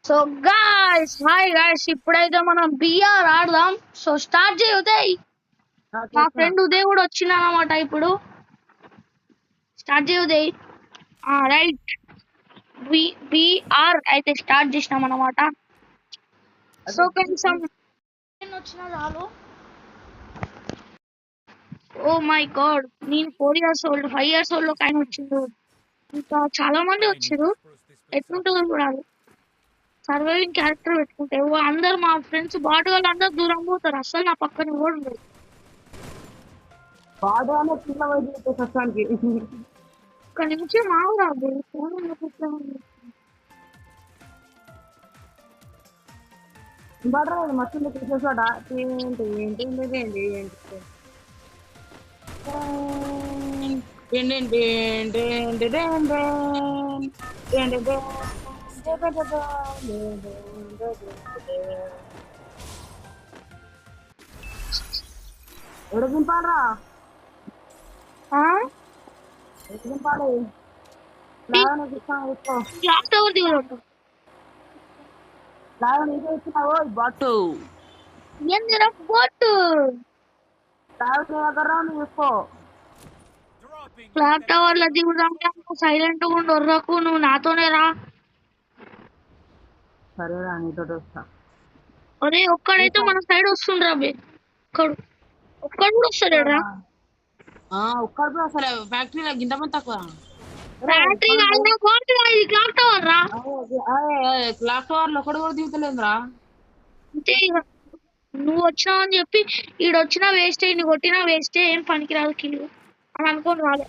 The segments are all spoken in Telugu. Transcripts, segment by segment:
సో గాయ్స్ హాయ్ గాయ్స్ ఇప్పుడైతే మనం బిఆర్ ఆడదాం. సో స్టార్ట్ చేయి ఉదయ్. మా ఫ్రెండ్ ఉదయ్ కూడా వచ్చింది అన్నమాట. ఇప్పుడు స్టార్ట్ చేయి ఉదయ్. రైట్ బిఆర్ అయితే స్టార్ట్ చేసినాం అన్నమాట. సో కొంచెం వచ్చిన చాలు. ఓ మై గాడ్, నేను 4 years old 5 years old లో ఆయన వచ్చిండు. ఇంకా చాలా మంది వచ్చారు. ఎట్లుంటుందో చూడాలి. సర్వైవింగ్ క్యారెక్టర్ పెట్టుకుంటే అందరు మా ఫ్రెండ్స్ బాటు వాళ్ళు అందరు దూరం పోతారు. అసలు నా పక్కన కూడా ఉండదు. ఒక్క నిమిషం ఆవురాదు. ఫోన్ మస్తు చూసాడా ఏంటి ఏంటి ఏంటి ఎవడ దింపాలరా దింపాలి క్లాక్ టవర్ దిగుతాడు. బట్టు ఏందిరా బోటు చూసుకో క్లాక్ టవర్ లో దిగుదాం. సైలెంట్ గా ఉండు. ఒర్రకు నువ్వు నాతోనే రా. సరేరా నీతో వస్తా. ఒరే ఒక్కడైతే మన సైడ్ వస్తుండ్రా బే. ఒక్కడు కూడా వస్తాడా? ఒక్కడు అసలు ఫ్యాక్టరీలో గింతమంది తక్కువ. ఫ్యాక్టరీ క్లాక్ టవర్ రా. క్లాక్ టవర్ లో ఒకడు కూడా దిగుతలేదురా. అంతే ఇక నువ్వు వచ్చినావు అని చెప్పి ఈడొచ్చినా వేస్ట్ అయ్యి నువ్వు కొట్టినా వేస్ట్ ఏం పనికిరాదు కిల్లు అని అనుకోని రాలే.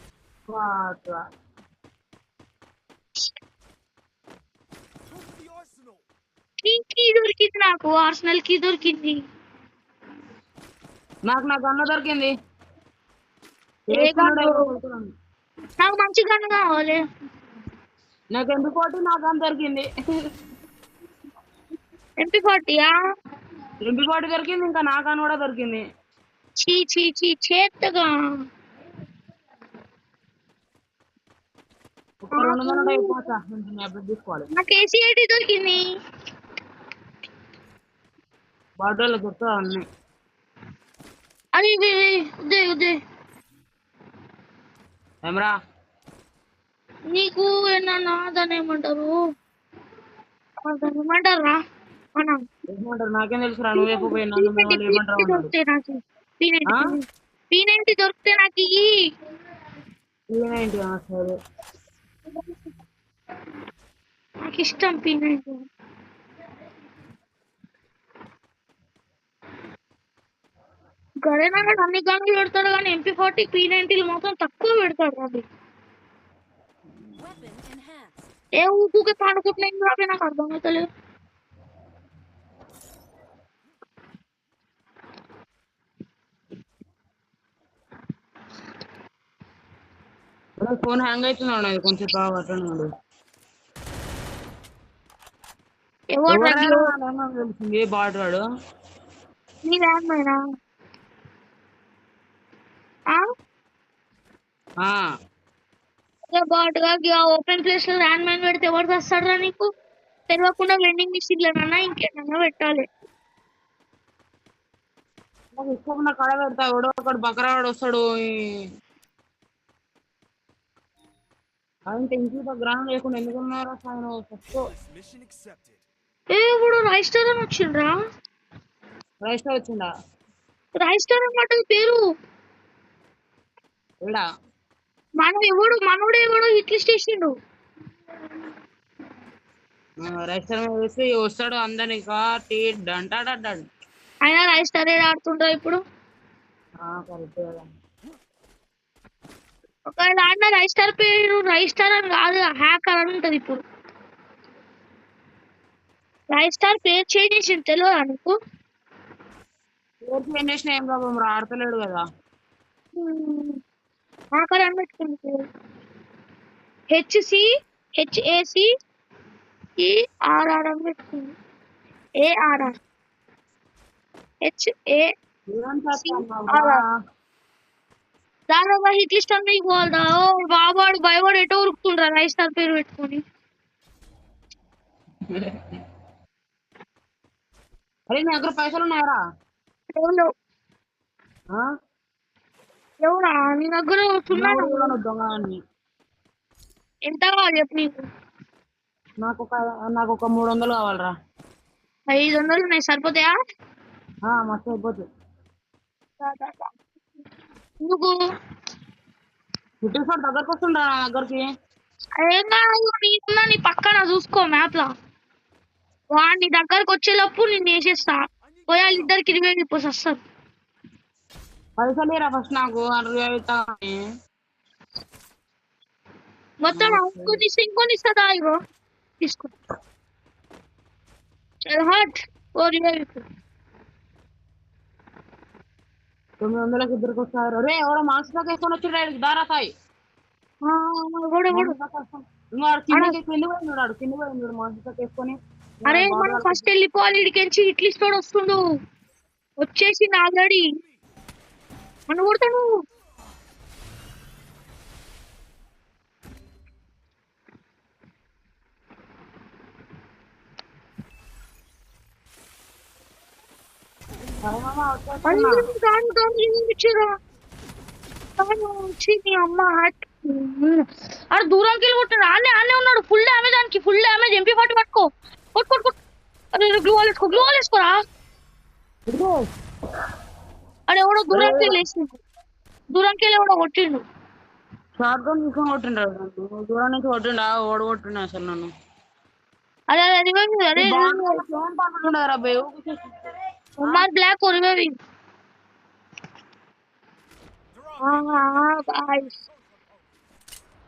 కీ దొరికింది నాకు. ఆర్సనల్ కీ దొరికింది నాకు అన్న దొరికింది. నాకు మంచి గన్ను కావాలి. నాకు MP40 నాకు గన్ దొరికింది. MP40 MP40 దొరికింది. ఇంకా నా గన్ కూడా దొరికింది. చీ చీ చీ చేత్తగా. నాకు AC80 దొరికింది. బాటోలో దొరుకుతా అన్నీ. అది ఉదయ్ ఉదయ్ ఏమరా నీకు ఏమన్నా దాన్ని ఏమంటారు ఏమంటారా మనం నాకేం తెలుసురా. నువ్వే పోయినా దొరికితే నాకు P90 దొరికితే నాకు సరే నాకు ఇష్టం P90. గరేనా అన్ని గన్నులు పెడతాడు కానీ MP40 P90 మాత్రం తక్కువ పెడతాడు. అది ఏ ఊకే పాడుకుంటున్నాయి నాకు అర్థమవుతలేదు. ఫోన్ హ్యాంగ్ అవుతున్నాడు కొంచెం బాగా. ఏ బాటవాడు నీ వ్యాన్మైనా బాటుగా ఓపెన్ ప్లేస్ లో ల్యాండ్ మైన్ పెడితే ఎవరు వస్తాడరా నీకు? తెలియకుండా వెండింగ్ మిషన్ లోనన్నా ఇంకేమన్నా పెట్టాలి. ఇష్టం కడ పెడతా. ఎవడో ఒకడు బకరావాడు వస్తాడు. ఇంట్లో గ్రహణం లేకుండా ఎందుకున్నారా? ఇప్పుడు రైస్టర్ అని వచ్చిండ్రా. రైస్టర్ వచ్చిందా? రైస్టర్ అన్నమాట పేరు. మనోడు ఎవడు హిట్ లిస్ట్ చేసిండు. రైస్టర్ వేసి వస్తాడు అందరినీ అయినా రైస్టర్ ఆడుతుండ్రా ఇప్పుడు. ఒకవేళ ఆడిన రైస్టర్ పేరు రైస్టర్ అని కాదు, హ్యాకర్ అని ఉంటది. ఇప్పుడు రైస్టర్ పేరు చేంజ్ చేసిండు తెలియదా నీకు? ఏం చేసిన ఏం ప్రాబ్లం రా, ఆడతలేడు కదా. హ్యాకర్ అని పెట్టుకుంటు HACAR అని పెట్టుకుంది. ARR దాదాపు హిట్ లిస్ట్ అంతా ఇవ్వాలదా. బాబాడు భయపడి ఎటో ఉరుకుతుండ్రా రైస్టర్ పేరు పెట్టుకొని. అరే నీ దగ్గర పైసలు ఉన్నాయరా? ఎవరు ఆ? ఎవరా నీ దగ్గర ఉన్నావు ఉన్నాను. కూడా నువ్వు దొంగ అని. ఎంత కావాలి చెప్పు నీకు? నాకు ఒక 300 కావాలరా. 500 ఉన్నాయి సరిపోతాయా? మస్తు అయిపోతుంది. ఎందుకు? బ్రిటిష్ వాడు దగ్గరకు వస్తుండ్రా నా దగ్గరికి. ఏం కాదు, నీకున్నా నీ పక్కన చూసుకో మ్యాప్ లా. వాడిని దగ్గరకు వచ్చేలోపు నేను వేసేస్తా. పోయాలి ఇద్దరికి 20 ఇప్పుడు వస్తారు. పైసలు ఇరా ఫస్ట్ నాకు 60 ఇస్తా. మొత్తం ఇంకొని ఇస్తుందా? ఇగో తీసుకో. చల్ హట్ 900కి ఇద్దరికి వస్తారు. రే ఎవడో మాస్క్ ప్యాక్ వేసుకొని వచ్చి దారా సాయి. కిందకి కింద పోయినాడు మాస్క్ ప్యాక్ వేసుకొని. అరే మనం ఫస్ట్ వెళ్ళిపోవాలి. ఇడికెంచి ఇట్లిస్తోడు వస్తుండు. వచ్చేసింది ఆల్రెడీ. మనం కొడతాను. అమ్మ అరే దూరంకి వెళ్ళి కొట్టాడు. ఆనే ఉన్నాడు. ఫుల్ డ్యామేజ్ దానికి. Full damage. MP40 పట్టుకో. కొట్టు. అరే గ్లూవాల్ వేసుకోరా. అరే ఎవడో దూరంకి వెళ్ళి ఎవడో కొట్టిండు. షార్ట్ గన్ తీసుకొని కొట్టిండాడు. దూరం నుంచి కొట్టిండా ఓడి కొట్టిండు అసలు నన్ను. అరే బ్లాక్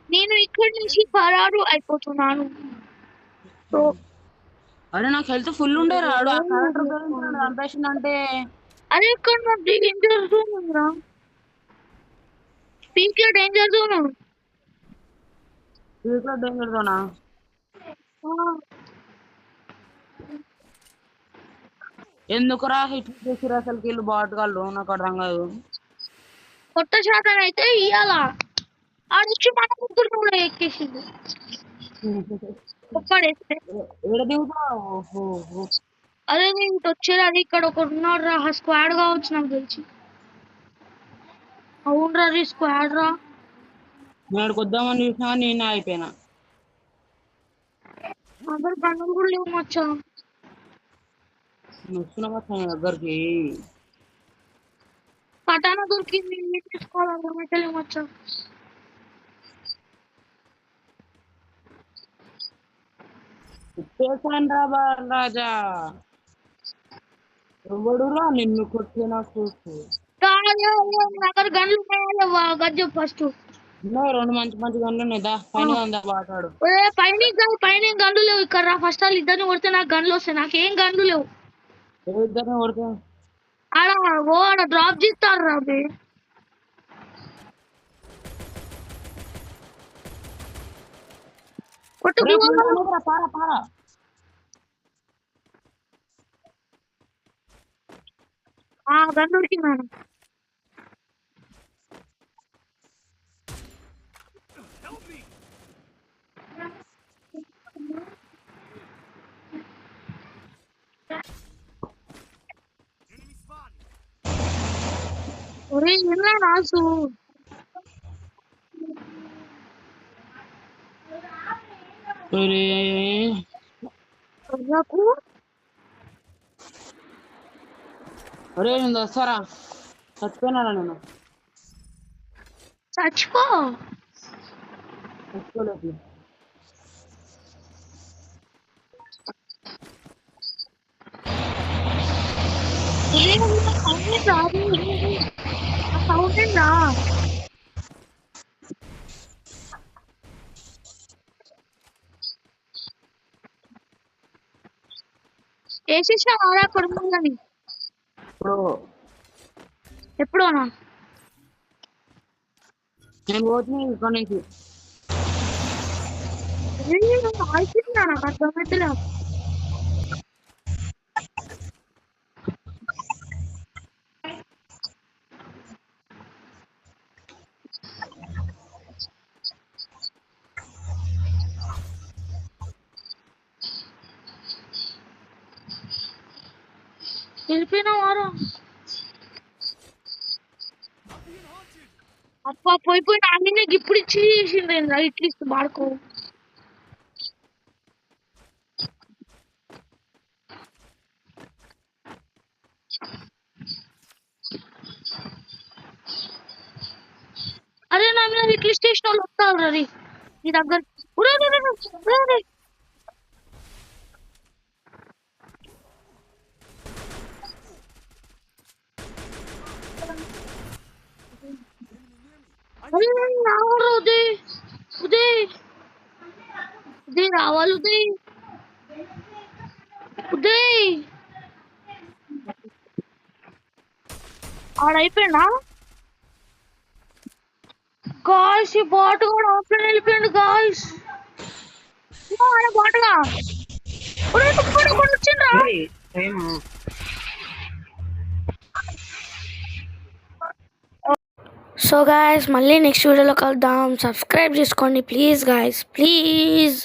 నేను ఇక్కడి నుంచి పరారు అయిపోతున్నాను. అరే నాకు హెల్త్ ఫుల్ ఉండే రాడు. అంటే అరే ఇక్కడ డేంజర్ జోన్ ఉందిరా. పీకే డేంజర్ జోన్. డేంజర్ జోనా? ఎందుకురా హిట్ చేసిరు అసలు వీళ్ళు బాటగాళ్ళు? నాకు అర్థం కాదు. కొత్త శాతం అయితే ఇయ్యాల ఆడొచ్చి మన ముగ్గురు కూడా ఎక్కేసింది. అదే నేను వచ్చేది అది. ఇక్కడ ఒకటి ఉన్నాడు రా. స్క్వాడ్ కావచ్చు నాకు తెలిసి. అవునరా అది స్క్వాడ్ రా. నేను కొద్దామని చూసినా నేను అయిపోయినా. అందరు గన్నులు కూడా లేవు మచ్చా. దగ్గరికి పటానా దొరికింది. తీసుకోవాలి మచ్చా. రాజా ఎవడురా నిన్ను కొట్టినా చూసు. అక్కడ గన్లు గజ్జు ఫస్ట్. 2 మంచి గన్లు ఉన్నాయిదా. పైన బాటాడు. పైన గన్లు లేవు ఇక్కడ రా. ఫస్ట్ వాళ్ళు ఇద్దరిని కొడితే నాకు గన్లు వస్తాయి. నాకేం గన్లు లేవు. ఇద్దరిని కొడితే ఆడ డ్రాప్ చేస్తారు రా. గన్ను ఉడికినాను. ఒరే ఇలా రాసు. ఒరే నేను వస్తారా? చచ్చిపోయినారా నేను? చచ్చిపోలేదు. వేసేసిన ఆరా కొడుకుందని. ఎప్పుడోనా? నేను పోతున్నాను ఇక్కడ నుంచి. ఆడుతున్నా నాకు అర్థమవుతులే. వెళ్ళిపోయినా వారా అప్ప పోయిపోయి అన్నీ ఇప్పుడు ఇచ్చి చేసింది రైట్ లిస్ట్ వాడుకో అరే నా మీద హిట్ లిస్ట్ చేసిన వాళ్ళు వస్తారు రీ నీ దగ్గర ఉరే, ఉరే, ఉరే, ఉరే, ఉరే. అరే రావాలి ఉదయ్ ఉదయ్ ఉదయ్ రావాలి ఉదయ్ ఉదయ్ ఆడైపోయినా గాయస్ ఈ బాట్ కూడా ఆఫ్లైన్ వెళ్ళిపోయింది గాయస్ ఆడ బాటుగా వచ్చిండ్రా ఏమో సో గాయస్ మళ్ళీ నెక్స్ట్ వీడియోలో కలుద్దాం సబ్స్క్రైబ్ చేసుకోండి ప్లీజ్ గాయస్ ప్లీజ్